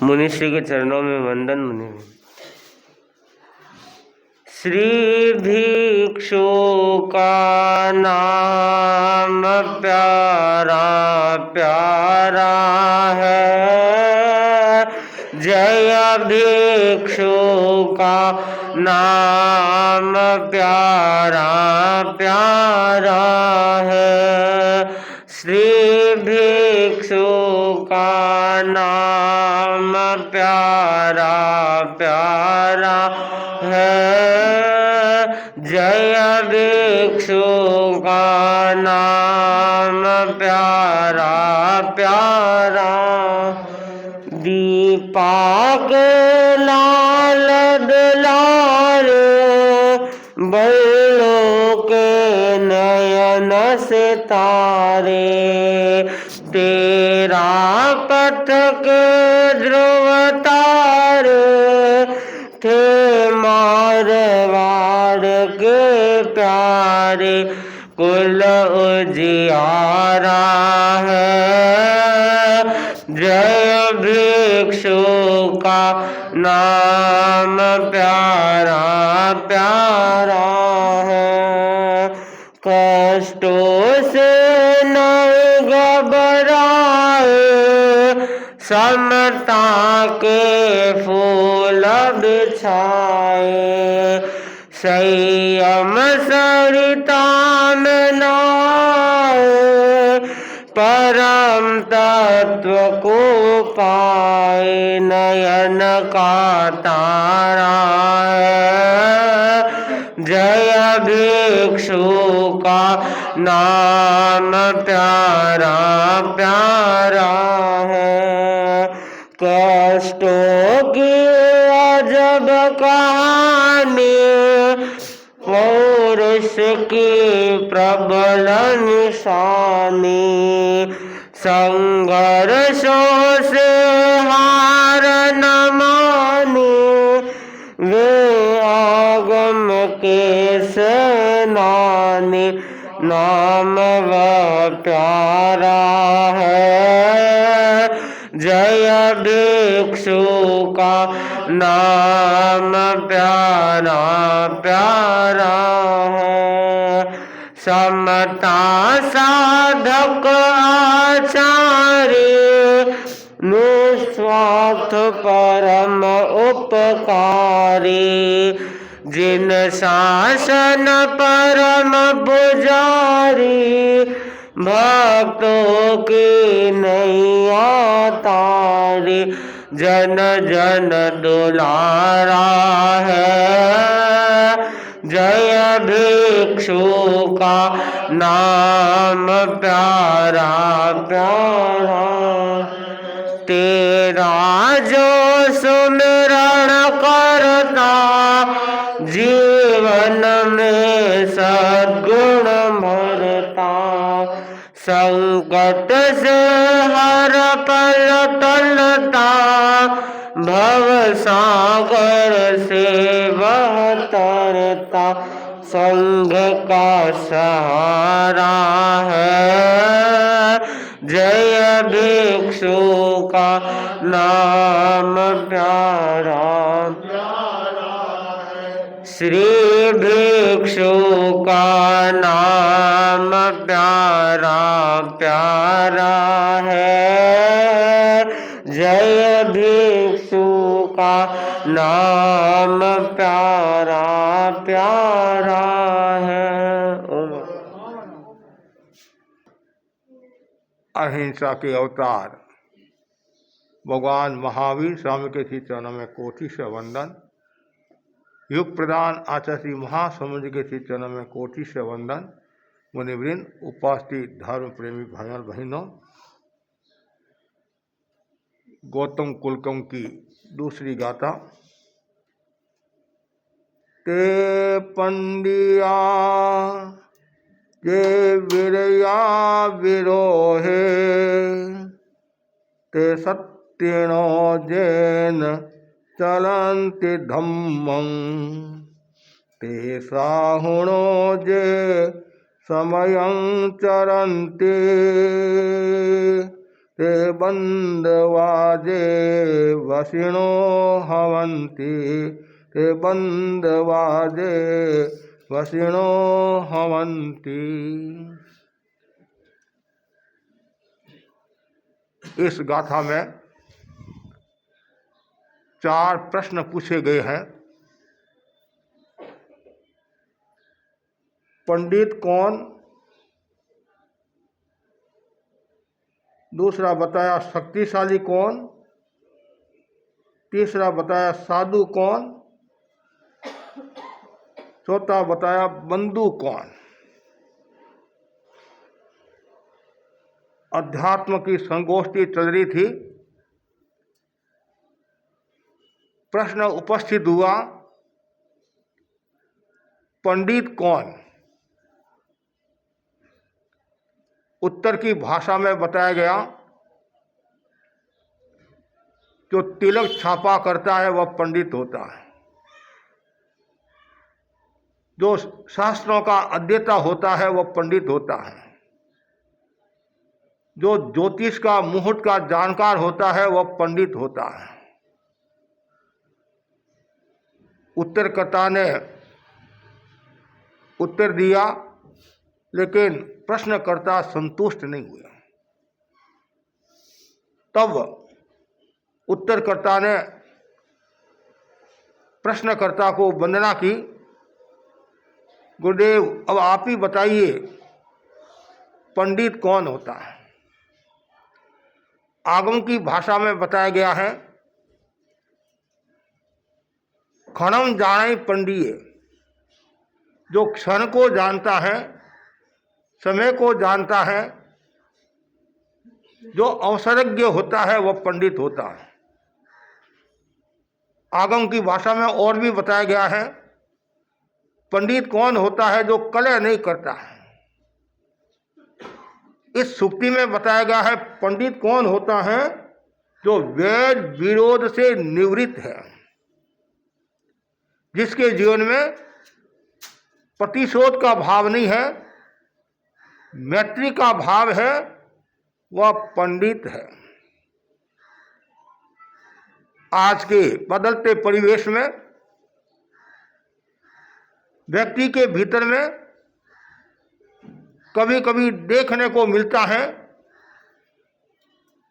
मुनिश्री के चरणों में वंदन। मुनि श्री भिक्षु का नाम प्यारा प्यारा है, जय भिक्षु का नाम प्यारा प्यारा है। श्री भिक्षु का नाम प्यारा प्यारा है, जय भिक्षु का नाम प्यारा प्यारा। दीपक लाल दुलारे, बल्लों के नयन सितारे, तेरा पथ के ध्रुव तारे, थे मारवाड़ के प्यारे, कुल उजियारा है, जय भिक्षु का नाम प्यारा प्यारा है। कष्टों से नहीं घबराए, समता के फूल बिछाए, संयम सरिता में नहाए, परम तत्व को पाए, नयन का तारा है, जय भिक्षु का नाम प्यारा प्यारा है। कष्टों की अजब कहानी, पौरुष की प्रबल निशानी, संघर्षों से हार न मानी, वे आगम के सेनानी, नाम वह प्यारा है, जय भिक्षु का नाम प्यारा प्यारा है। समता साधक आचार्य, निस्वार्थ परम उपकारी, जिन शासन परम पुजारी, भक्तों की नैया तारी, जन जन दुलारा है, जय भिक्षु का नाम प्यारा प्यारा। तेरा जो सुमिरण करता, जीवन में सद्गुण भरता, संकट से हर पल टलता, भव सागर से वह तरता, संघ का सहारा है, जय भिक्षु का नाम प्यारा प्यारा है। श्री भिक्षु का नाम प्यारा प्यारा है, जय भिक्षु का नाम प्यारा प्यारा है। अहिंसा के अवतार भगवान महावीर स्वामी के श्री चरणों में कोटि से वंदन। युग प्रदान आचार्य श्री महासमुद्र के श्री चरणों में कोटि से वंदन। मुनिवृंद, उपस्थित धर्म प्रेमी भाइयों बहनों, गौतम कुलकम की दूसरी गाथा। ते पंडिया जे विरया विरोहे, ते सत्यनो जैन चलन्ति धम्मं, ते साहुणो जे समयं चरन्ति, ते बंदवाजे वसिणो हवन्ति ते बंदवाजे वसिणो हवन्ति। इस गाथा में 4 प्रश्न पूछे गए हैं। पंडित कौन, दूसरा बताया शक्तिशाली कौन, तीसरा बताया साधु कौन, चौथा बताया बंधु कौन। अध्यात्म की संगोष्ठी चल रही थी। प्रश्न उपस्थित हुआ, पंडित कौन? उत्तर की भाषा में बताया गया, जो तिलक छापा करता है वह पंडित होता है। जो शास्त्रों का अध्येता होता है वह पंडित होता है। जो ज्योतिष का मुहूर्त का जानकार होता है वह पंडित होता है। उत्तरकर्ता ने उत्तर दिया, लेकिन प्रश्नकर्ता संतुष्ट नहीं हुए। तब उत्तरकर्ता ने प्रश्नकर्ता को वंदना की, गुरुदेव अब आप ही बताइए पंडित कौन होता है। आगम की भाषा में बताया गया है, क्षणम जाने पंडिये, जो क्षण को जानता है, समय को जानता है, जो अवसरज्ञ होता है वह पंडित होता है। आगम की भाषा में और भी बताया गया है, पंडित कौन होता है, जो कलह नहीं करता है। इस सूक्ति में बताया गया है, पंडित कौन होता है, जो वैर विरोध से निवृत्त है, जिसके जीवन में प्रतिशोध का भाव नहीं है, मैत्री का भाव है, वह पंडित है। आज के बदलते परिवेश में व्यक्ति के भीतर में कभी कभी देखने को मिलता है,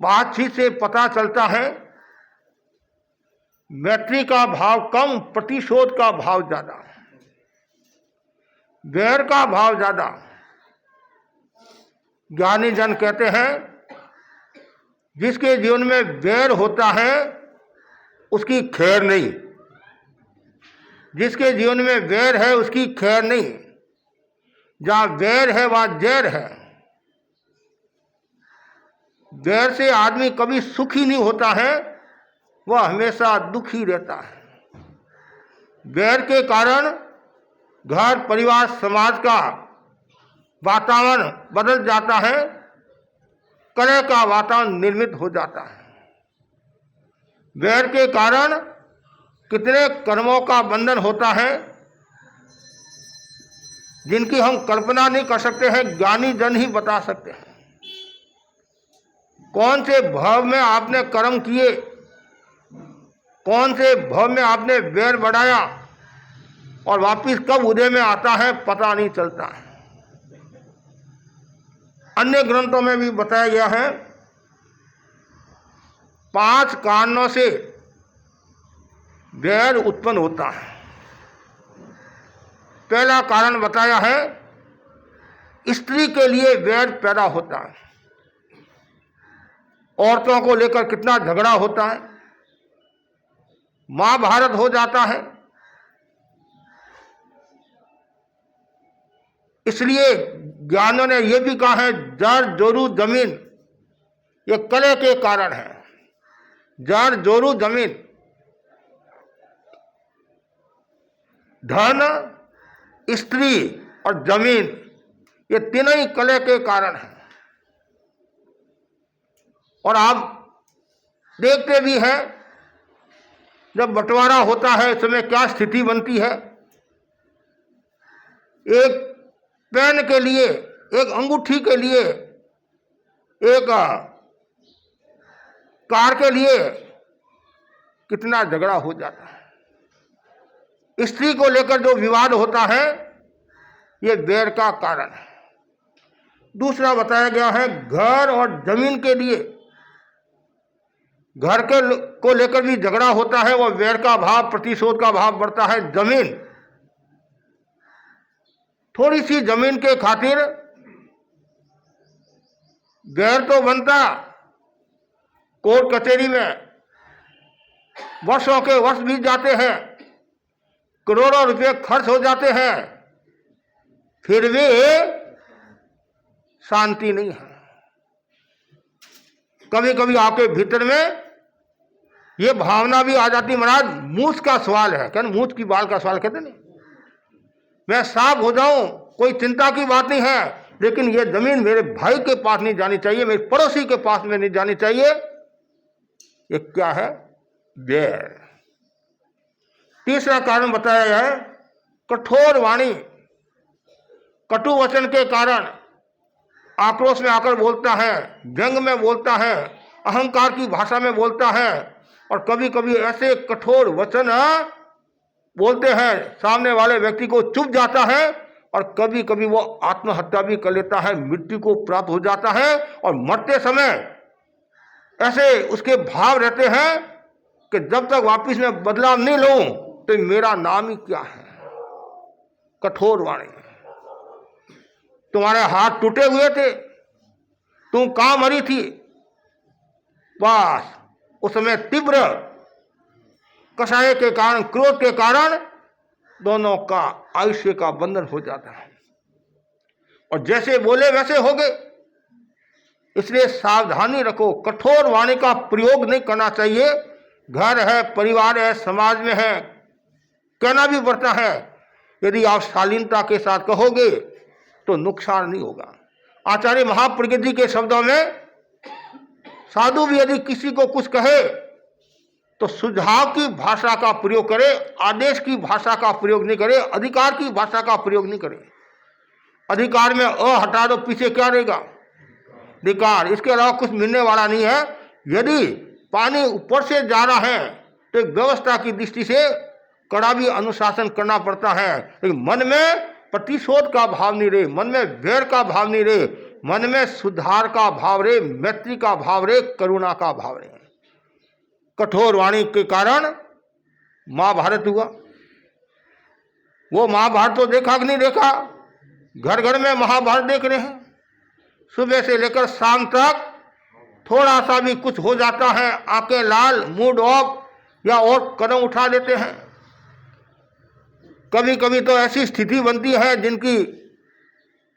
बातचीत से पता चलता है, मैत्री का भाव कम, प्रतिशोध का भाव ज्यादा, वैर का भाव ज्यादा। ज्ञानी जन कहते हैं, जिसके जीवन में वैर होता है उसकी खैर नहीं, जिसके जीवन में वैर है उसकी खैर नहीं। जहां वैर है वहां जैर है। वैर से आदमी कभी सुखी नहीं होता है, वह हमेशा दुखी रहता है। वैर के कारण घर परिवार समाज का वातावरण बदल जाता है, कलह का वातावरण निर्मित हो जाता है। वैर के कारण कितने कर्मों का बंधन होता है, जिनकी हम कल्पना नहीं कर सकते हैं, ज्ञानी जन ही बता सकते हैं। कौन से भाव में आपने कर्म किए, कौन से भाव में आपने वैर बढ़ाया और वापिस कब उदय में आता है पता नहीं चलता है। अन्य ग्रंथों में भी बताया गया है, 5 कारणों से वैर उत्पन्न होता है। पहला कारण बताया है, स्त्री के लिए वैर पैदा होता है। औरतों को लेकर कितना झगड़ा होता है, महाभारत हो जाता है। इसलिए ज्ञानों ने यह भी कहा है, जड़ जोरू जमीन, ये कलह के कारण है। जड़ जोरू जमीन, धन, स्त्री और जमीन, ये तीनों ही कलह के कारण हैं। और आप देखते भी हैं, जब बंटवारा होता है इस समय क्या स्थिति बनती है। एक पेन के लिए, एक अंगूठी के लिए, एक कार के लिए कितना झगड़ा हो जाता है। स्त्री को लेकर जो विवाद होता है ये बैर का कारण है। दूसरा बताया गया है घर और जमीन के लिए, घर के को लेकर भी झगड़ा होता है, वो बैर का भाव, प्रतिशोध का भाव बढ़ता है। जमीन, थोड़ी सी जमीन के खातिर बैर तो बनता, कोर्ट कचहरी में वर्षों के वर्ष बीत जाते हैं, करोड़ों रुपए खर्च हो जाते हैं, फिर भी शांति नहीं है। कभी कभी आपके भीतर में ये भावना भी आ जाती, महाराज मूछ का सवाल है, क्या मूछ की बाल का सवाल कहते नहीं, मैं साफ हो जाऊं कोई चिंता की बात नहीं है, लेकिन ये जमीन मेरे भाई के पास नहीं जानी चाहिए, मेरे पड़ोसी के पास में नहीं जानी चाहिए। ये क्या है? बैर। तीसरा कारण बताया गया है कठोर वाणी, कटु वचन के कारण आक्रोश में आकर बोलता है, व्यंग में बोलता है, अहंकार की भाषा में बोलता है, और कभी कभी ऐसे कठोर वचन बोलते हैं सामने वाले व्यक्ति को चुभ जाता है, और कभी कभी वो आत्महत्या भी कर लेता है, मृत्यु को प्राप्त हो जाता है, और मरते समय ऐसे उसके भाव रहते हैं कि जब तक वापिस में बदलाव नहीं लूं तो मेरा नाम ही क्या है। कठोर वाणी, तुम्हारे हाथ टूटे हुए थे, तुम कहां मरी थी, बस उस समय तीव्र कषाय के कारण, क्रोध के कारण दोनों का आयुष्य का बंधन हो जाता है, और जैसे बोले वैसे हो गए। इसलिए सावधानी रखो, कठोर वाणी का प्रयोग नहीं करना चाहिए। घर है, परिवार है, समाज में है, कहना भी पड़ता है। यदि आप शालीनता के साथ कहोगे तो नुकसान नहीं होगा। आचार्य महाप्रज्ञ जी के शब्दों में, साधु भी यदि किसी को कुछ कहे तो सुझाव की भाषा का प्रयोग करे, आदेश की भाषा का प्रयोग नहीं करे, अधिकार की भाषा का प्रयोग नहीं करे। अधिकार में अ हटा दो, पीछे क्या रहेगा? अधिकार, इसके अलावा कुछ मिलने वाला नहीं है। यदि पानी ऊपर से जा रहा है तो एक व्यवस्था की दृष्टि से कड़ा भी अनुशासन करना पड़ता है, लेकिन मन में प्रतिशोध का भाव नहीं रहे, मन में वैर का भाव नहीं रहे, मन में सुधार का भाव रहे, मैत्री का भाव रहे, करुणा का भाव रहे। कठोर वाणी के कारण महाभारत हुआ। वो महाभारत तो देखा कि नहीं देखा? घर घर में महाभारत देख रहे हैं। सुबह से लेकर शाम तक थोड़ा सा भी कुछ हो जाता है, आंखें लाल, मूड ऑफ, या और कदम उठा देते हैं। कभी कभी तो ऐसी स्थिति बनती है जिनकी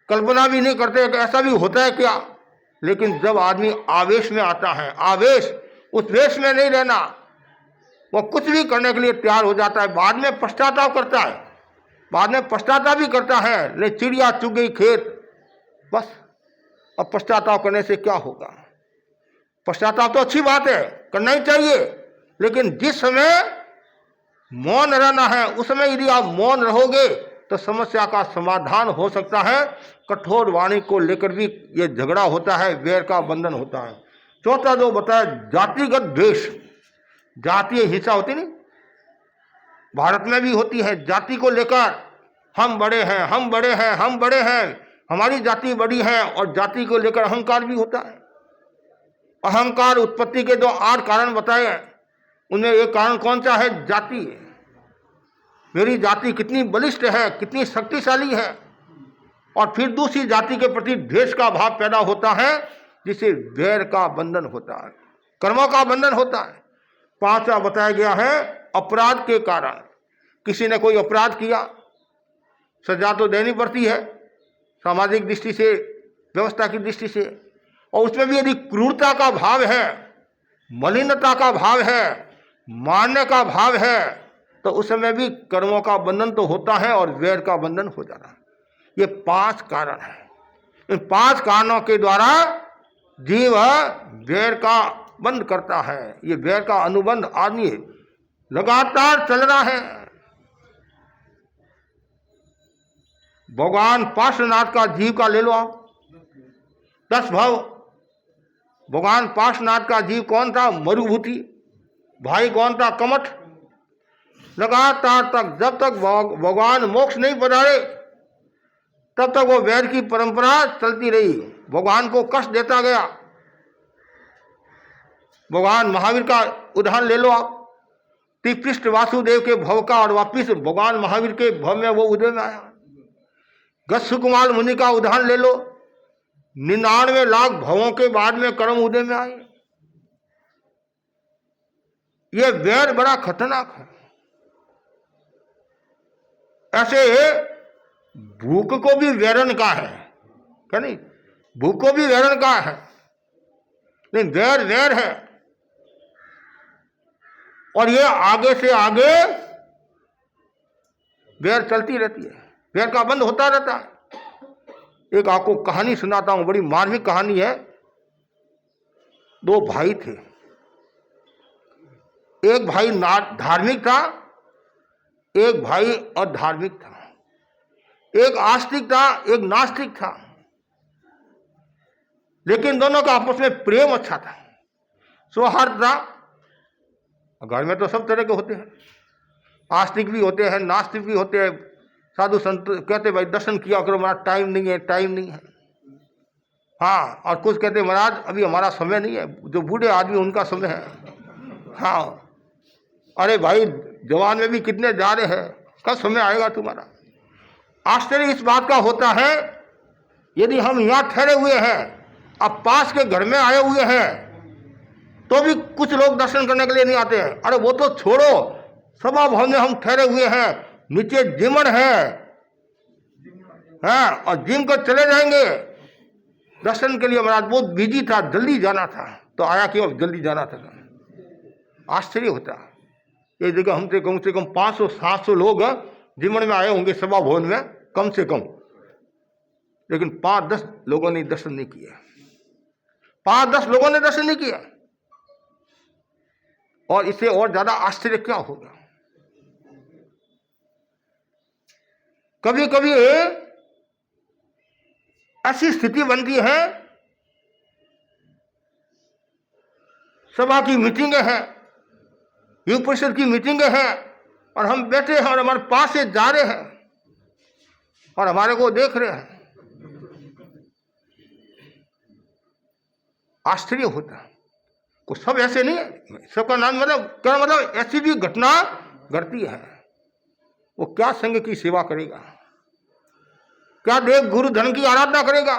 कल्पना भी नहीं करते कि ऐसा भी होता है क्या। लेकिन जब आदमी आवेश में आता है, आवेश, उस वेश में नहीं रहना, वो कुछ भी करने के लिए तैयार हो जाता है। बाद में पश्चाताप करता है, बाद में पश्चाताप भी करता है, ले चिड़िया चुग गई खेत, बस। अब पश्चाताप करने से क्या होगा? पश्चाताप तो अच्छी बात है, करना ही चाहिए, लेकिन जिस समय मौन रहना है उस समय यदि आप मौन रहोगे तो समस्या का समाधान हो सकता है। कठोर वाणी को लेकर भी ये झगड़ा होता है, वैर का बंधन होता है। चौथा जो बताया, जातिगत द्वेष, जातीय हिंसा होती नहीं, भारत में भी होती है। जाति को लेकर हम बड़े हैं, हम बड़े हैं, हम बड़े हैं, हमारी जाति बड़ी है, और जाति को लेकर अहंकार भी होता है। अहंकार उत्पत्ति के जो 8 कारण बताए, उनमें एक कारण कौन सा है? जाति। मेरी जाति कितनी बलिष्ठ है, कितनी शक्तिशाली है, और फिर दूसरी जाति के प्रति द्वेष का भाव पैदा होता है, जिसे वैर का बंधन होता है, कर्मों का बंधन होता है। 5वां बताया गया है अपराध के कारण। किसी ने कोई अपराध किया, सजा तो देनी पड़ती है सामाजिक दृष्टि से, व्यवस्था की दृष्टि से, और उसमें भी यदि क्रूरता का भाव है, मलिनता का भाव है, मारने का भाव है, तो उस समय भी कर्मों का बंधन तो होता है और वैर का बंधन हो जाना। ये 5 कारण है। इन 5 कारणों के द्वारा जीव वैर का बंध करता है। ये वैर का अनुबंध आदमी लगातार चल रहा है। भगवान पार्श्वनाथ का जीव का ले लो आप, 10 भव, भगवान पार्श्वनाथ का जीव कौन था? मरुभूति। भाई कौन था? कमठ। लगातार तक जब तक भगवान मोक्ष नहीं पधारे तब तक वो वैर की परंपरा चलती रही, भगवान को कष्ट देता गया। भगवान महावीर का उदाहरण ले लो आप, त्रिपृष्ठ वासुदेव के भव का और वापिस भगवान महावीर के भव में वो उदय में आया। गस्सुकुमार मुनि का उदाहरण ले लो, 99 लाख भवों के बाद में कर्म उदय में आए। ये वैर बड़ा खतरनाक है। ऐसे भूख को भी वैरण का है, क्या नहीं? भूख को भी वैरण का है, लेकिन वैर वैर है। और ये आगे से आगे वैर चलती रहती है, वैर का बंद होता रहता है। एक आपको कहानी सुनाता हूं, बड़ी मार्मिक कहानी है। 2 भाई थे, एक भाई धार्मिक था, एक भाई अधार्मिक था। एक आस्तिक था, एक नास्तिक था, लेकिन दोनों का आपस में प्रेम अच्छा था, सौहार्द था। घर में तो सब तरह के होते हैं, आस्तिक भी होते हैं, नास्तिक भी होते हैं। साधु संत कहते भाई दर्शन किया करो, हमारा टाइम नहीं है, टाइम नहीं है। हाँ, और कुछ कहते महाराज अभी हमारा समय नहीं है, जो बूढ़े आदमी उनका समय है। हाँ, अरे भाई जवान में भी कितने जा रहे हैं, कब समय आएगा तुम्हारा? आश्चर्य इस बात का होता है, यदि हम यहाँ ठहरे हुए हैं, अब पास के घर में आए हुए हैं, तो भी कुछ लोग दर्शन करने के लिए नहीं आते हैं। अरे वो तो छोड़ो, सभा भवन में हम ठहरे हुए हैं, नीचे जिमन है, हाँ, और जिम को चले जाएंगे दर्शन के लिए। महाराज बहुत बिजी था, जल्दी जाना था, तो आया क्यों? जल्दी जाना था। आश्चर्य होता है। ये जगह हमसे कम 500-700 लोग जिमन में आए होंगे सभा भवन में, कम से कम, लेकिन 5-10 लोगों ने दर्शन नहीं किया। 5-10 लोगों ने दर्शन नहीं किया। और इससे और ज्यादा आश्चर्य क्या होगा? कभी कभी ऐसी स्थिति बनती है, सभा की मीटिंगें हैं, युग परिषद की मीटिंगें हैं, और हम बैठे हैं और हमारे पास से जा रहे हैं और हमारे को देख रहे हैं। आश्चर्य होता है। कुछ सब ऐसे नहीं है, सबका नाम मतलब ऐसी भी घटना घटती है। वो क्या संघ की सेवा करेगा, क्या देव गुरु धन की आराधना करेगा?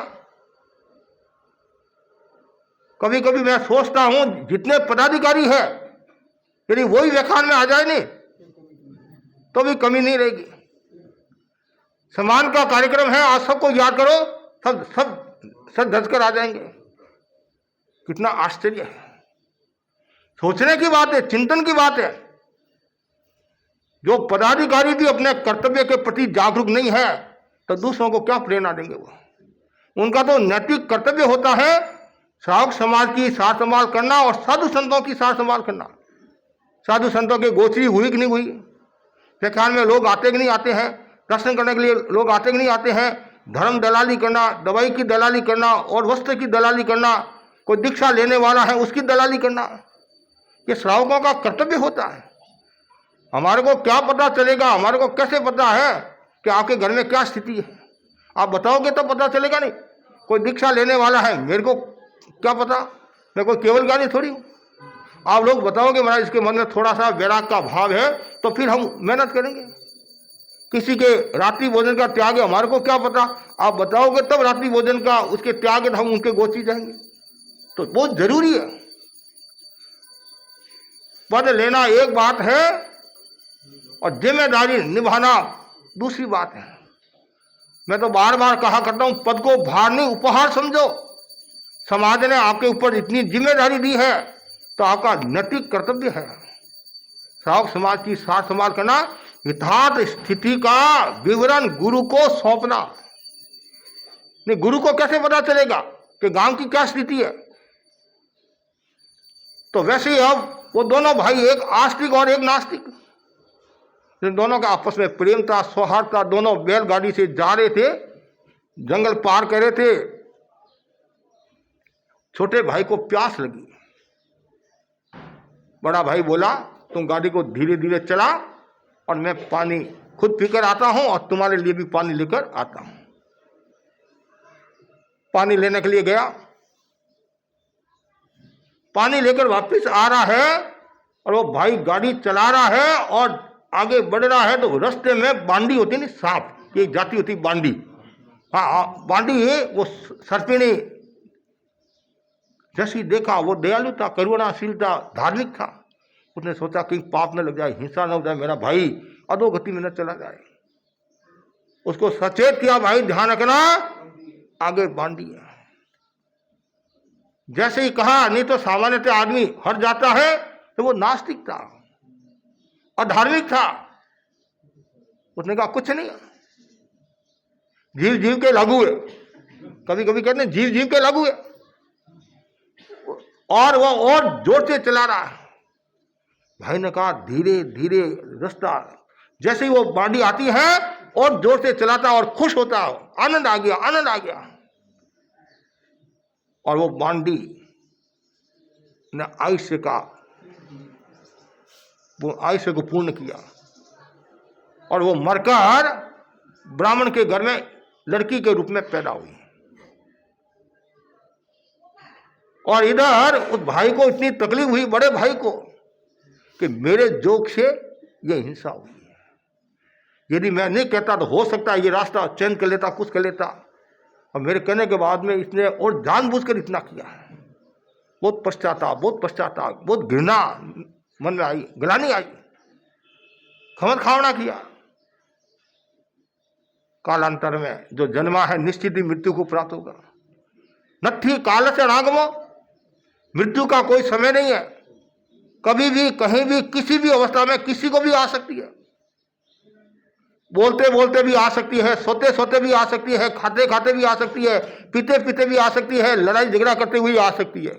कभी कभी मैं सोचता हूं, जितने पदाधिकारी है यदि वही व्याख्यान में आ जाए नहीं तो भी कमी नहीं रहेगी। सम्मान का कार्यक्रम है, आज सबको याद करो, सब धस कर आ जाएंगे। कितना आश्चर्य है। सोचने की बात है, चिंतन की बात है। जो पदाधिकारी भी अपने कर्तव्य के प्रति जागरूक नहीं है तो दूसरों को क्या प्रेरणा देंगे? वो उनका तो नैतिक कर्तव्य होता है श्रावक समाज की सार संभाल करना और साधु संतों की सार संभाल करना। साधु संतों की गोचरी हुई कि नहीं हुई, व्याख्यान में लोग आते कि नहीं आते हैं, दर्शन करने के लिए लोग आते कि नहीं आते हैं, धर्म दलाली करना, दवाई की दलाली करना और वस्त्र की दलाली करना, कोई दीक्षा लेने वाला है उसकी दलाली करना, ये श्रावकों का कर्तव्य होता है। हमारे को क्या पता चलेगा, हमारे को कैसे पता है कि आपके घर में क्या स्थिति है? आप बताओगे तो पता चलेगा नहीं। कोई दीक्षा लेने वाला है, मेरे को क्या पता, मैं कोई केवल ज्ञानी थोड़ी हूँ। आप लोग बताओगे महाराज इसके मन में थोड़ा सा वैराग का भाव है, तो फिर हम मेहनत करेंगे। किसी के रात्रि भोजन का त्याग है, हमारे को क्या पता, आप बताओगे तब रात्रि भोजन का उसके त्याग है, हम उनके गोची जाएंगे। तो बहुत जरूरी है। पद लेना एक बात है और जिम्मेदारी निभाना दूसरी बात है। मैं तो बार बार कहा करता हूं, पद को भार नहीं उपहार समझो। समाज ने आपके ऊपर इतनी जिम्मेदारी दी है तो आपका नैतिक कर्तव्य है श्रावक समाज की सार संभाल करना, यथार्थ स्थिति का विवरण गुरु को सौंपना। नहीं, गुरु को कैसे पता चलेगा कि गांव की क्या स्थिति है? तो वैसे ही अब वो दोनों भाई, एक आस्तिक और एक नास्तिक, दोनों का आपस में प्रेम था, सौहार्द था। दोनों बैलगाड़ी से जा रहे थे, जंगल पार कर रहे थे। छोटे भाई को प्यास लगी। बड़ा भाई बोला तुम गाड़ी को धीरे धीरे चला और मैं पानी खुद पीकर आता हूं और तुम्हारे लिए भी पानी लेकर आता हूं। पानी लेने के लिए गया, पानी लेकर वापस आ रहा है और वो भाई गाड़ी चला रहा है और आगे बढ़ रहा है तो रास्ते में बांडी होती है, नहीं सांप, ये जाती होती बांडी। हाँ, बांडी है वो सर्पिणी। जैसी देखा वो दयालु था, करुणाशील था, धार्मिक था। उसने सोचा कि पाप न लग जाए, हिंसा न हो जाए, मेरा भाई अधोगति में न चला जाए। उसको सचेत किया, भाई ध्यान रखना आगे बांडी है। जैसे ही कहा, नहीं तो सामान्यतः आदमी हट जाता है, तो वो नास्तिक था और धार्मिक था। उसने कहा कुछ नहीं, जीव जीव के लागू है। कभी कभी कहते हैं जीव जीव के लागू है। और वो और जोर से चला रहा है। भाई ने कहा धीरे धीरे रास्ता, जैसे ही वो बांडी आती है और जोर से चलाता और खुश होता, आनंद आ गया, आनंद आ गया। और वो बांडी ने आयुष्य को पूर्ण किया और वो मरकर ब्राह्मण के घर में लड़की के रूप में पैदा हुई। और इधर उस भाई को इतनी तकलीफ हुई, बड़े भाई को, कि मेरे जोग से ये हिंसा हुई है। यदि मैं नहीं कहता तो हो सकता है ये रास्ता चेंज कर लेता, कुछ कर लेता। और मेरे कहने के बाद में इसने और जानबूझकर इतना किया है। बहुत पश्चाताप, बहुत पश्चाताप, बहुत घृणा मन में आई, ग्लानि आई, खमर खावना किया। कालांतर में जो जन्मा है निश्चित ही मृत्यु को प्राप्त होगा। नत्थी काल से रागमो, मृत्यु का कोई समय नहीं है। कभी भी, कहीं भी, किसी भी अवस्था में किसी को भी आ सकती है। बोलते बोलते भी आ सकती है, सोते सोते भी आ सकती है, खाते खाते भी आ सकती है, पीते पीते भी आ सकती है, लड़ाई झगड़ा करते हुए आ सकती है।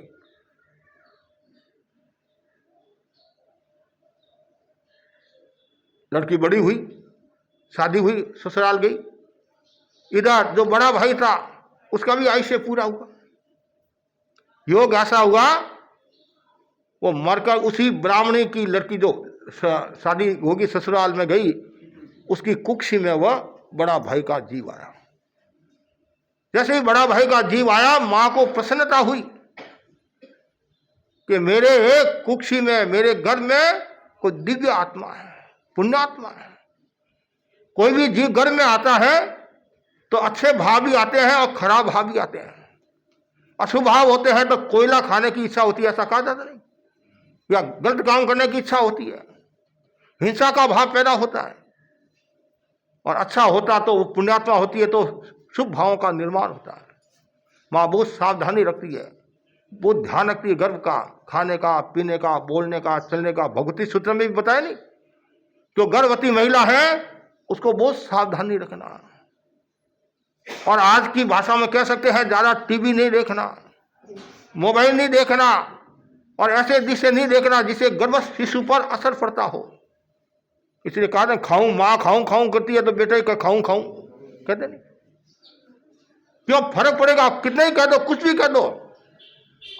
लड़की बड़ी हुई, शादी हुई, ससुराल गई। इधर जो बड़ा भाई था उसका भी आयुष्य पूरा हुआ। योग ऐसा हुआ, वो मरकर उसी ब्राह्मणी की लड़की जो शादी होगी ससुराल में गई, उसकी कुक्षी में वह बड़ा भाई का जीव आया। जैसे ही बड़ा भाई का जीव आया, मां को प्रसन्नता हुई कि मेरे एक कुक्षी में, मेरे घर में कोई दिव्य आत्मा है, पुण्यात्मा है। कोई भी जीव घर में आता है तो अच्छे भाव भी आते हैं और खराब भाव भी आते हैं। अशुभ भाव होते हैं तो कोयला खाने की इच्छा होती है, ऐसा कहा जाता नहीं, या गलत काम करने की इच्छा होती है, हिंसा का भाव पैदा होता है। और अच्छा होता तो वो पुण्यात्मा होती है तो शुभ भावों का निर्माण होता है। माँ बहुत सावधानी रखती है, बहुत ध्यान रखती है गर्भ का, खाने का, पीने का, बोलने का, चलने का। भगवती सूत्र में भी बताया नहीं, जो गर्भवती महिला है उसको बहुत सावधानी रखना। और आज की भाषा में कह सकते हैं ज्यादा टीवी नहीं देखना, मोबाइल नहीं देखना, और ऐसे दृश्य नहीं देखना जिससे गर्भस्थ शिशु पर असर पड़ता हो। इसलिए कहा था खाऊं, माँ खाऊं खाऊं करती है तो बेटे का खाऊं खाऊं कहते नहीं। क्यों फर्क पड़ेगा, कितने ही कह दो, कुछ भी कह दो,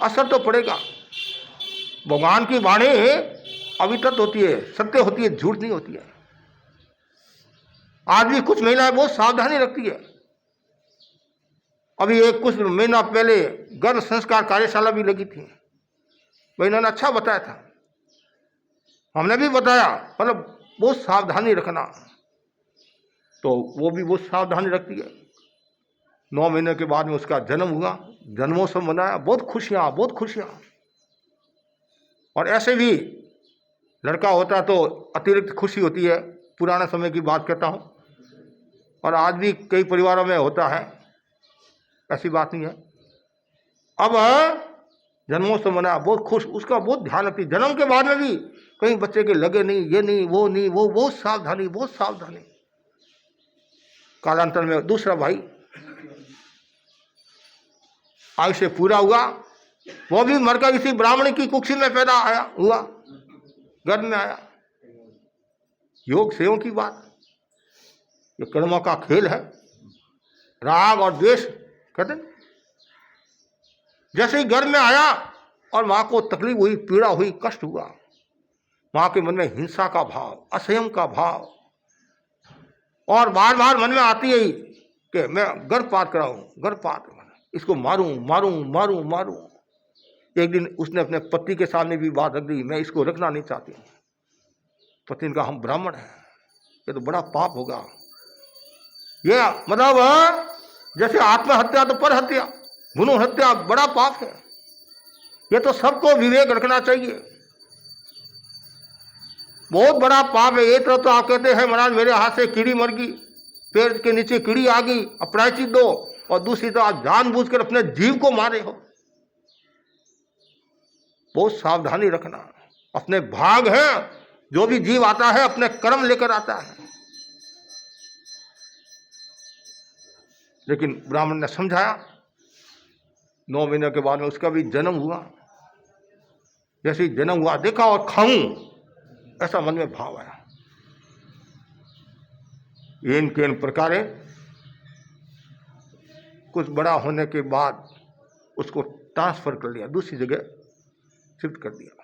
असर तो पड़ेगा। भगवान की वाणी अवितत होती है, सत्य होती है, झूठ नहीं होती है। आज भी कुछ महिलाएं बहुत सावधानी रखती है। अभी एक कुछ महीना पहले गर्भ संस्कार कार्यशाला भी लगी थी, वही इन्होंने अच्छा बताया था, हमने भी बताया, मतलब बहुत सावधानी रखना। तो वो भी बहुत सावधानी रखती है। 9 महीने के बाद में उसका जन्म हुआ, जन्मोत्सव मनाया, बहुत खुशियां, बहुत खुशियां। और ऐसे भी लड़का होता तो अतिरिक्त खुशी होती है, पुराने समय की बात कहता हूँ। और आज भी कई परिवारों में होता है, ऐसी बात नहीं है। अब जन्मोत्सव मनाया, बहुत खुश, उसका बहुत ध्यान रखती। जन्म के बाद में भी कहीं बच्चे के लगे नहीं, ये नहीं, वो नहीं, वो बहुत सावधानी, बहुत सावधानी। कालांतर में दूसरा भाई आयुष्य पूरा हुआ, वो भी मरकर इसी ब्राह्मणी की कुक्षी में पैदा आया हुआ, गर्भ में आया। योग सेवों की बात, ये कर्मों का खेल है। राग और द्वेष कहते हैं, जैसे ही घर में आया और माँ को तकलीफ हुई, पीड़ा हुई, कष्ट हुआ, माँ के मन में हिंसा का भाव, असंयम का भाव, और बार बार मन में आती है कि मैं गर्भपात कराऊं, गर्भपात, इसको मारूं मारूं मारूं मारूं। एक दिन उसने अपने पति के सामने भी बात रख दी, मैं इसको रखना नहीं चाहती। पति ने कहा हम ब्राह्मण हैं, ये तो बड़ा पाप होगा। ये मतलब जैसे आत्महत्या तो पर हत्या, भ्रूण हत्या बड़ा पाप है। ये तो सबको विवेक रखना चाहिए, बहुत बड़ा पाप है। एक तरफ तो आप कहते हैं महाराज मेरे हाथ से कीड़ी मर गई, पेड़ के नीचे कीड़ी आ गई, अब प्रायश्चित दो, और दूसरी तरफ आप जानबूझकर अपने जीव को मारे हो। बहुत सावधानी रखना, अपने भाग है, जो भी जीव आता है अपने कर्म लेकर आता है। लेकिन ब्राह्मण ने समझाया, 9 महीने के बाद में उसका भी जन्म हुआ। जैसे ही जन्म हुआ, देखा और खाऊं, ऐसा मन में भाव आया। इनके इन प्रकार कुछ बड़ा होने के बाद उसको ट्रांसफर कर लिया, दूसरी जगह शिफ्ट कर दिया,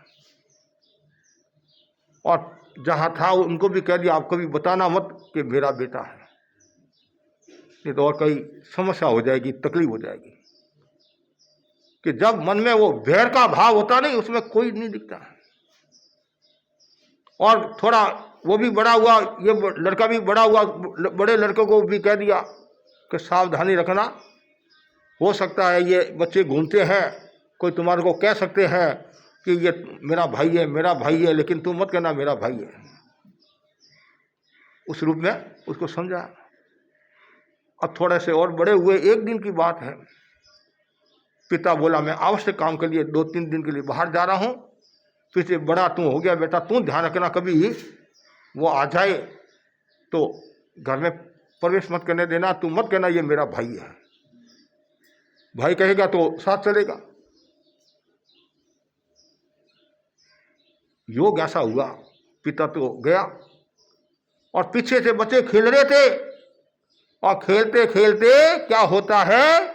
और जहां था उनको भी कह दिया आप कभी बताना मत कि मेरा बेटा है, नहीं तो और कई समस्या हो जाएगी, तकलीफ हो जाएगी। कि जब मन में वो वैर का भाव होता नहीं, उसमें कोई नहीं दिखता है। और थोड़ा वो भी बड़ा हुआ, ये लड़का भी बड़ा हुआ, बड़े लड़के को भी कह दिया कि सावधानी रखना, हो सकता है ये बच्चे घूमते हैं, कोई तुम्हारे को कह सकते हैं कि ये मेरा भाई है, मेरा भाई है, लेकिन तुम मत कहना मेरा भाई है। उस रूप में उसको समझा। अब थोड़े से और बड़े हुए, एक दिन की बात है, पिता बोला मैं आवश्यक काम के लिए 2-3 दिन के लिए बाहर जा रहा हूं, पीछे बड़ा तू हो गया बेटा, तू ध्यान रखना कभी वो आ जाए तो घर में प्रवेश मत करने देना, तू मत कहना ये मेरा भाई है। भाई कहेगा तो साथ चलेगा। योग ऐसा हुआ, पिता तो गया और पीछे से बच्चे खेल रहे थे, और खेलते खेलते क्या होता है,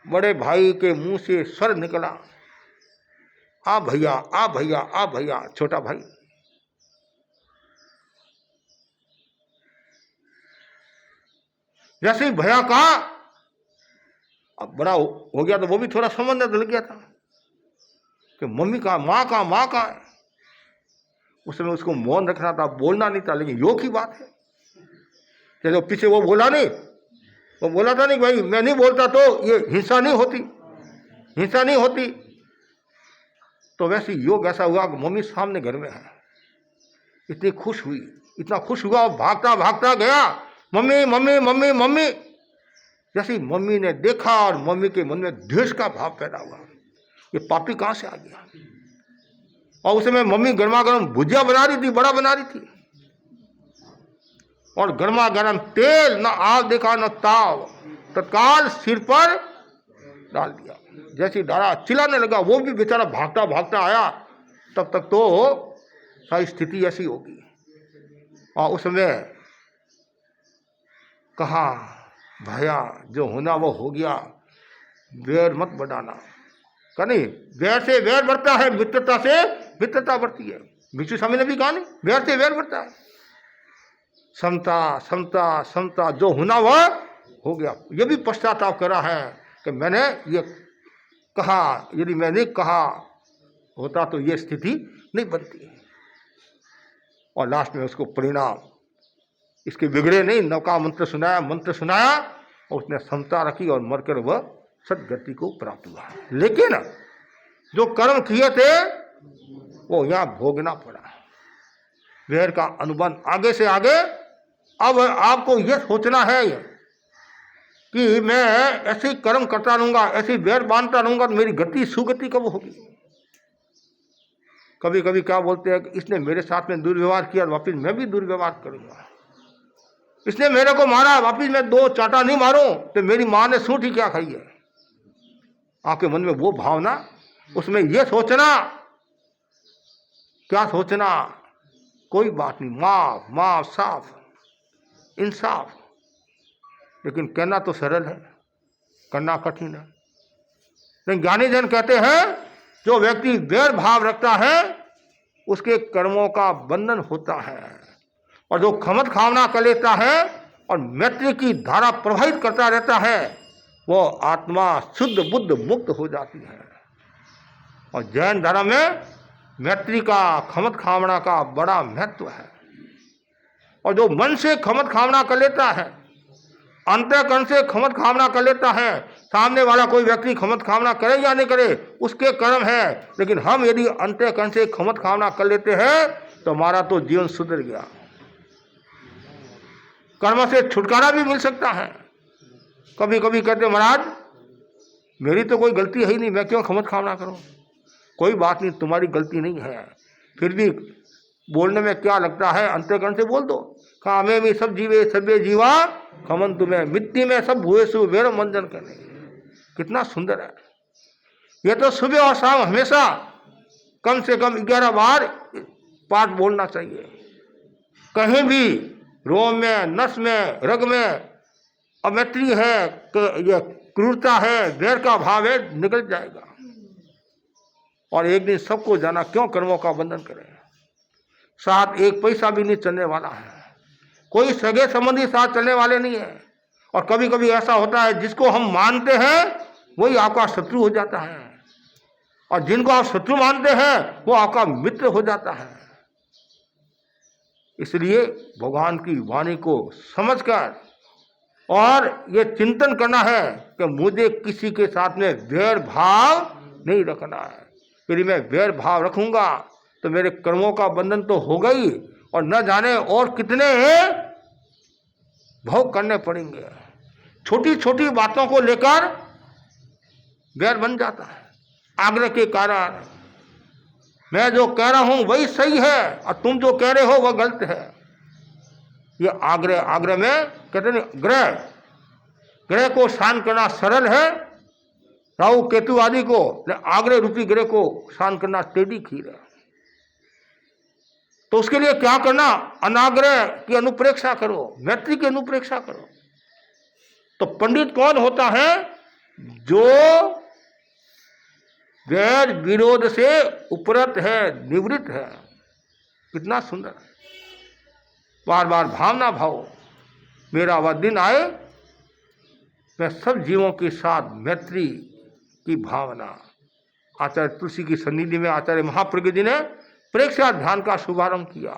बड़े भाई के मुंह से स्वर निकला, आ भैया आ भैया आ भैया। छोटा भाई जैसे ही भैया कहा, अब बड़ा हो गया तो वो भी थोड़ा समझने लग गया था कि मम्मी कहाँ, माँ कहाँ, माँ कहाँ है। उसमें उसको मौन रखना था, बोलना नहीं था, लेकिन योग की बात है। जैसे पीछे वो बोला नहीं, वो बोला था नहीं भाई मैं नहीं बोलता तो ये हिंसा नहीं होती, हिंसा नहीं होती। तो वैसे योग ऐसा हुआ कि मम्मी सामने घर में है, इतनी खुश हुई, इतना खुश हुआ, भागता भागता गया, मम्मी मम्मी मम्मी मम्मी। जैसे मम्मी ने देखा और मम्मी के मन में द्वेष का भाव पैदा हुआ, ये पापी कहां से आ गया। और उस समय मम्मी गर्मा गर्म भुजिया बना रही थी, बड़ा बना रही थी, और गर्मा गर्म तेल, न आग देखा न ताव, तत्काल सिर पर डाल दिया। जैसे डाला चिल्लाने लगा, वो भी बेचारा भागता भागता आया। तब तक तो सारी स्थिति ऐसी होगी। और उसमें कहा भैया जो होना वो हो गया, वैर मत बढ़ाना। कहा नहीं, वैर से वैर बढ़ता है, मित्रता से मित्रता बढ़ती है। भिक्षु स्वामी ने भी कहा नहीं, वैर से वैर बढ़ता है। समता समता समता, जो होना वह हो गया। ये भी पश्चाताप करा है कि मैंने ये कहा, यदि मैंने कहा होता तो ये स्थिति नहीं बनती। और लास्ट में उसको परिणाम इसके बिगड़े नहीं, नौका मंत्र सुनाया, मंत्र सुनाया, और उसने समता रखी और मरकर वह सदगति को प्राप्त हुआ। लेकिन जो कर्म किए थे वो यहाँ भोगना पड़ा। वैर का अनुबंध आगे से आगे। अब आपको यह सोचना है कि मैं ऐसे कर्म करता रहूंगा, ऐसी वैर बांधता रहूंगा तो मेरी गति सुगति कब होगी। कभी कभी क्या बोलते हैं कि इसने मेरे साथ में दुर्व्यवहार किया, वापिस मैं भी दुर्व्यवहार करूंगा। इसने मेरे को मारा, वापिस मैं 2 चाटा नहीं मारूं तो मेरी मां ने सूट ही क्या खाई है। आपके मन में वो भावना, उसमें ये सोचना, क्या सोचना, कोई बात नहीं, माफ माफ साफ इंसाफ। लेकिन कहना तो सरल है, करना कठिन है। लेकिन ज्ञानी जन कहते हैं जो व्यक्ति वैर भाव रखता है उसके कर्मों का बंधन होता है, और जो खमत खावना कर लेता है और मैत्री की धारा प्रवाहित करता रहता है वो आत्मा शुद्ध बुद्ध मुक्त हो जाती है। और जैन धर्म में मैत्री का, खमत खावना का बड़ा महत्व है। और जो मन से खमत खावना कर लेता है, अंतःकरण से खमत खावना कर लेता है, सामने वाला कोई व्यक्ति खमत खावना करे या नहीं करे उसके कर्म है, लेकिन हम यदि अंतःकरण से खमत खावना कर लेते हैं तो हमारा तो जीवन सुधर गया, कर्म से छुटकारा भी मिल सकता है। कभी कभी कहते महाराज मेरी तो कोई गलती है ही नहीं, मैं क्यों खमत खावना करूं? कोई बात नहीं, तुम्हारी गलती नहीं है, फिर भी बोलने में क्या लगता है, अंतःकरण से बोल दो। कामे में सब जीवे सभ्य जीवा खमन तुम्हें मिट्टी में सब भूए सु वेर मंजन करने। कितना सुंदर है। ये तो सुबह और शाम हमेशा कम से कम 11 बार पाठ बोलना चाहिए। कहीं भी रोम में, नस में, रग में अमैत्री है, ये क्रूरता है, वैर का भाव है, निकल जाएगा। और एक दिन सबको जाना क्यों कर्मों का बंधन करें। साथ एक पैसा भी नहीं चलने वाला है, कोई सगे संबंधी साथ चलने वाले नहीं है। और कभी कभी ऐसा होता है जिसको हम मानते हैं वही आपका शत्रु हो जाता है, और जिनको आप शत्रु मानते हैं वो आपका मित्र हो जाता है। इसलिए भगवान की वाणी को समझकर और ये चिंतन करना है कि मुझे किसी के साथ में वैर भाव नहीं रखना है। यदि मैं वैर भाव रखूंगा तो मेरे कर्मों का बंधन तो होगा ही, और न जाने और कितने भोग करने पड़ेंगे। छोटी छोटी बातों को लेकर वैर बन जाता है, आग्रह के कारण। मैं जो कह रहा हूं वही सही है और तुम जो कह रहे हो वह गलत है। ये आग्रह में कहते नहीं, ग्रह को शांत करना सरल है, राहु केतु आदि को, आग्रह रूपी ग्रह को शांत करना टेढ़ी खीर है। तो उसके लिए क्या करना, अनाग्रह की अनुप्रेक्षा करो, मैत्री की अनुप्रेक्षा करो। तो पंडित कौन होता है, जो वैर विरोध से उपरत है, निवृत्त है। कितना सुंदर। बार बार भावना भाव, मेरा वह दिन आए मैं सब जीवों के साथ मैत्री की भावना। आचार्य तुलसी की सन्निधि में आचार्य महाप्रज्ञ जी ने प्रेक्षा ध्यान का शुभारंभ किया,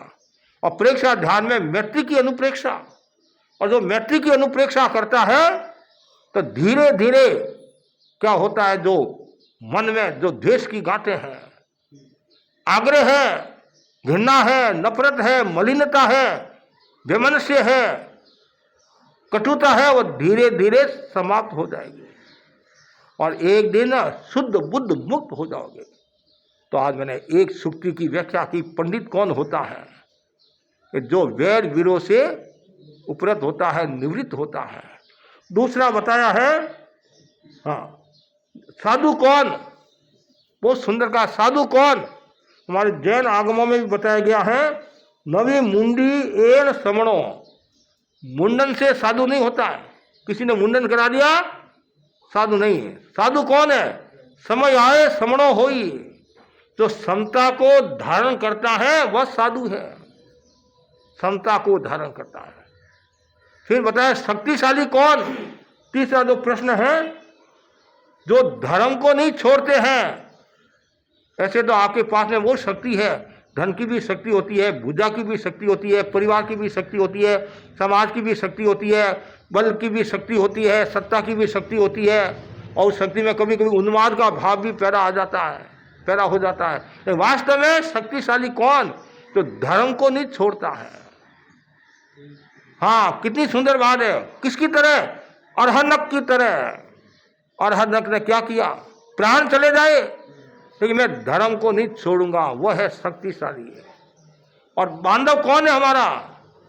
और प्रेक्षा ध्यान में मैत्री की अनुप्रेक्षा। और जो मैत्री की अनुप्रेक्षा करता है तो धीरे धीरे क्या होता है, जो मन में जो द्वेष की गांठें हैं, आग्रह है, घृणा है, नफरत है, मलिनता है, वैमनस्य है, कटुता है, वो धीरे धीरे समाप्त हो जाएगी और एक दिन शुद्ध बुद्ध मुक्त हो जाओगे। तो आज मैंने एक सूक्ति की व्याख्या की, पंडित कौन होता है, कि जो वैर विरोध से उपरत होता है, निवृत्त होता है। दूसरा बताया है, हाँ, साधु कौन, बहुत सुंदर का साधु कौन। हमारे जैन आगमों में भी बताया गया है, नवी मुंडी एन समणो। मुंडन से साधु नहीं होता है, किसी ने मुंडन करा दिया साधु नहीं है। साधु कौन है, समय आए समणो होई, जो समता को धारण करता है वह साधु है, समता को धारण करता है। फिर बताया शक्तिशाली कौन। तीसरा जो प्रश्न है, जो धर्म को नहीं छोड़ते हैं। ऐसे तो आपके पास में वो शक्ति है, धन की भी शक्ति होती है, भुजा की भी शक्ति होती है, परिवार की भी शक्ति होती है, समाज की भी शक्ति होती है, बल की भी शक्ति होती है, सत्ता की भी शक्ति होती है, और उस शक्ति में कभी कभी उन्माद का भाव भी पैदा हो जाता है। तो वास्तव में शक्तिशाली कौन, जो धर्म को नहीं छोड़ता है। हाँ, कितनी सुंदर बात है। किसकी तरह, अरहनक की तरह। अरहनक ने क्या किया, प्राण चले जाए लेकिन मैं धर्म को नहीं छोड़ूंगा, वह है शक्तिशाली है। और बांधव कौन है हमारा,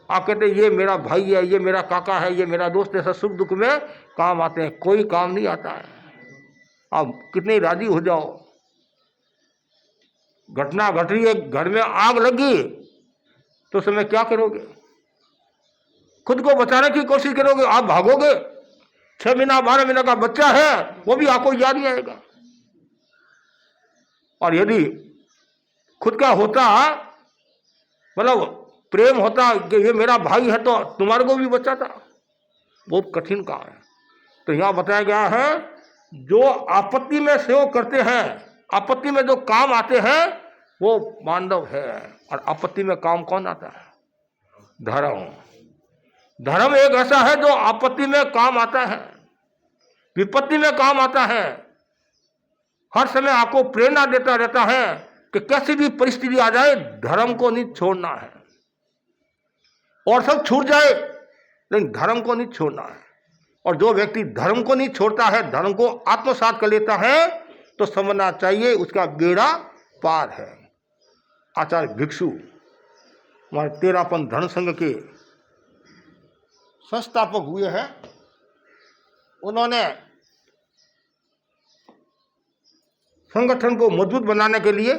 आप कहते ये मेरा भाई है, ये मेरा काका है, ये मेरा दोस्त है, सब सुख दुख में काम आते हैं। कोई काम नहीं आता है। आप कितने राजी हो जाओ, घटना घट रही है, घर में आग लगी तो समय क्या करोगे, खुद को बचाने की कोशिश करोगे, आप भागोगे। 6 महीना 12 महीना का बच्चा है वो भी आपको याद नहीं आएगा। और यदि खुद का होता, मतलब प्रेम होता कि ये मेरा भाई है तो तुम्हारे को भी बचाता, बहुत कठिन काम है। तो यहाँ बताया गया है जो आपत्ति में सेवा करते हैं, आपत्ति में जो काम आते हैं वो मानव है। और आपत्ति में काम कौन आता है? धर्म। धर्म एक ऐसा है जो आपत्ति में काम आता है, विपत्ति में काम आता है, हर समय आपको प्रेरणा देता रहता है कि कैसी भी परिस्थिति आ जाए धर्म को नहीं छोड़ना है, और सब छूट जाए लेकिन धर्म को नहीं छोड़ना है। और जो व्यक्ति धर्म को नहीं छोड़ता है, धर्म को आत्मसात कर लेता है, तो समझना चाहिए उसका बेड़ा पार है। आचार्य भिक्षु हमारे तेरापन धर्म संघ के संस्थापक हुए हैं। उन्होंने संगठन को मजबूत बनाने के लिए